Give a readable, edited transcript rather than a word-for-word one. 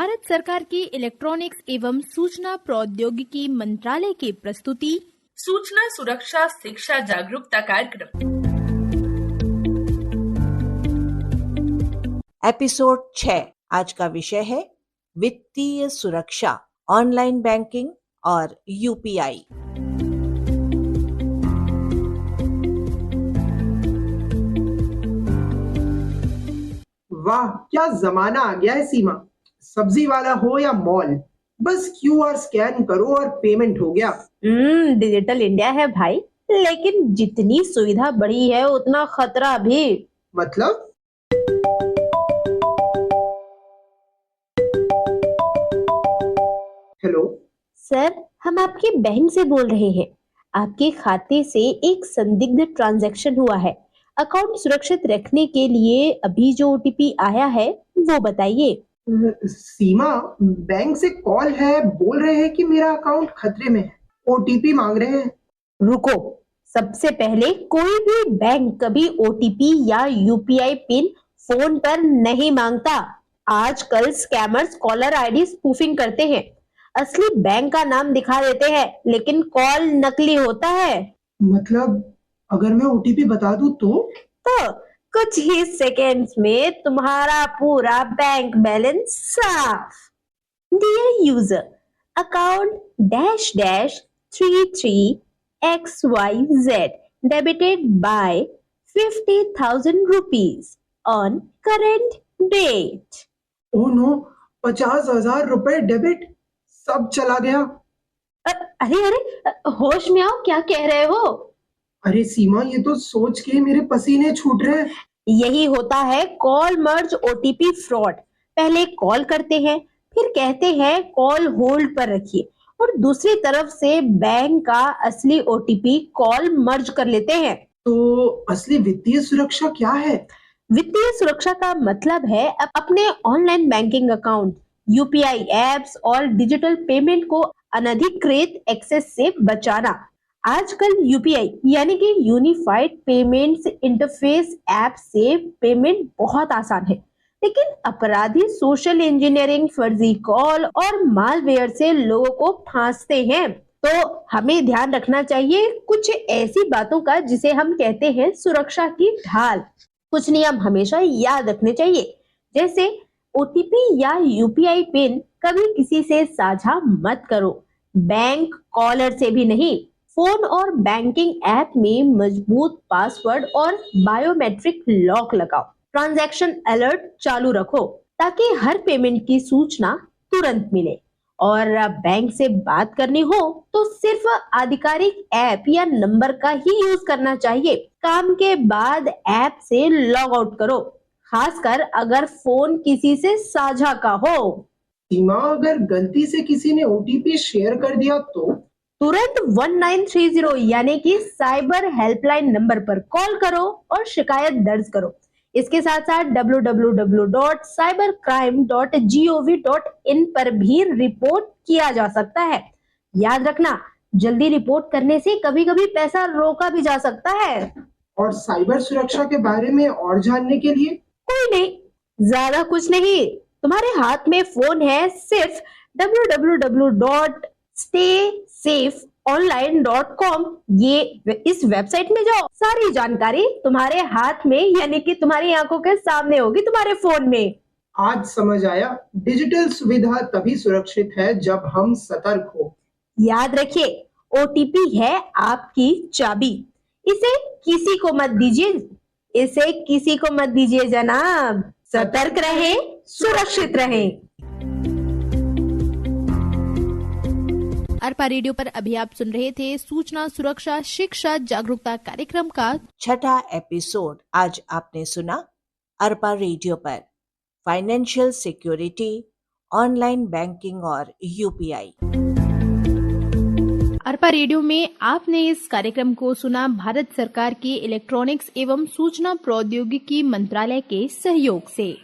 भारत सरकार के इलेक्ट्रॉनिक्स एवं सूचना प्रौद्योगिकी मंत्रालय की प्रस्तुति सूचना सुरक्षा शिक्षा जागरूकता कार्यक्रम एपिसोड 6। आज का विषय है वित्तीय सुरक्षा, ऑनलाइन बैंकिंग और यूपीआई। वाह, क्या जमाना आ गया है सीमा। सब्जी वाला हो या मॉल, बस क्यूआर स्कैन करो और पेमेंट हो गया। डिजिटल इंडिया है भाई, लेकिन जितनी सुविधा बढ़ी है उतना खतरा भी। मतलब? हेलो सर, हम आपके बैंक से बोल रहे हैं। आपके खाते से एक संदिग्ध ट्रांजैक्शन हुआ है। अकाउंट सुरक्षित रखने के लिए अभी जो ओटीपी आया है वो बताइए। सीमा, बैंक से कॉल है, बोल रहे हैं कि मेरा अकाउंट खतरे में है, ओटीपी मांग रहे हैं। रुको, सबसे पहले कोई भी बैंक कभी ओटीपी या यूपीआई पिन फोन पर नहीं मांगता। आजकल स्कैमर्स कॉलर आईडी स्पूफिंग करते हैं, असली बैंक का नाम दिखा देते हैं, लेकिन कॉल नकली होता है। मतलब अगर मैं ओटीपी बता दूं तो कुछ ही सेकेंड्स में तुम्हारा पूरा बैंक बैलेंस साफ। Dear user, account --33XYZ debited by 50,000 rupees on current date। Oh no, 50,000 रुपए डेबिट, सब चला गया। अरे, होश में आओ, क्या कह रहे हो? अरे सीमा, ये तो सोच के मेरे पसीने छूट रहे हैं। यही होता है कॉल मर्ज ओटीपी फ्रॉड। पहले कॉल करते हैं, फिर कहते हैं कॉल होल्ड पर रखिए, और दूसरी तरफ से बैंक का असली ओटीपी कॉल मर्ज कर लेते हैं। तो असली वित्तीय सुरक्षा क्या है? वित्तीय सुरक्षा का मतलब है अपने online banking account, UPI apps और डिजिटल पेमेंट को अनधिकृत एक्सेस से बचाना। आजकल यूपीआई यानी कि यूनिफाइड पेमेंट्स इंटरफेस ऐप से पेमेंट बहुत आसान है, लेकिन अपराधी सोशल इंजीनियरिंग, फर्जी कॉल और मालवेयर से लोगों को फांसते हैं। तो हमें ध्यान रखना चाहिए कुछ ऐसी बातों का जिसे हम कहते हैं सुरक्षा की ढाल। कुछ नियम हमेशा याद रखने चाहिए, जैसे ओटीपी या यूपीआई पिन कभी किसी से साझा मत करो, बैंक कॉलर से भी नहीं। फोन और बैंकिंग ऐप में मजबूत पासवर्ड और बायोमेट्रिक लॉक लगाओ। ट्रांजैक्शन अलर्ट चालू रखो ताकि हर पेमेंट की सूचना तुरंत मिले। और बैंक से बात करनी हो तो सिर्फ आधिकारिक ऐप या नंबर का ही यूज करना चाहिए। काम के बाद ऐप से लॉग आउट करो, खासकर अगर फोन किसी से साझा का हो। सीमा, अगर गलती से किसी ने ओटीपी शेयर कर दिया तो तुरंत 1930 यानी कि साइबर हेल्पलाइन नंबर पर कॉल करो और शिकायत दर्ज करो। इसके साथ साथ www.cybercrime.gov.in पर भी रिपोर्ट किया जा सकता है। याद रखना, जल्दी रिपोर्ट करने से कभी-कभी पैसा रोका भी जा सकता है। और साइबर सुरक्षा के बारे में और जानने के लिए कोई नहीं, ज्यादा कुछ नहीं, तुम्हारे हाथ में फोन है, सिर्फ www.staysafe.online.com ये इस वेबसाइट में जाओ। सारी जानकारी तुम्हारे हाथ में यानी कि तुम्हारी आंखों के सामने होगी, तुम्हारे फोन में। आज समझ आया, डिजिटल सुविधा तभी सुरक्षित है जब हम सतर्क हो। याद रखिए, ओटीपी है आपकी चाबी, इसे किसी को मत दीजिए जनाब। सतर्क रहे, सुरक्षित रहे। अरपा रेडियो पर अभी आप सुन रहे थे सूचना सुरक्षा शिक्षा जागरूकता कार्यक्रम का 6वां एपिसोड। आज आपने सुना अरपा रेडियो पर फाइनेंशियल सिक्योरिटी, ऑनलाइन बैंकिंग और यूपीआई। अरपा रेडियो में आपने इस कार्यक्रम को सुना भारत सरकार के इलेक्ट्रॉनिक्स एवं सूचना प्रौद्योगिकी मंत्रालय के सहयोग से।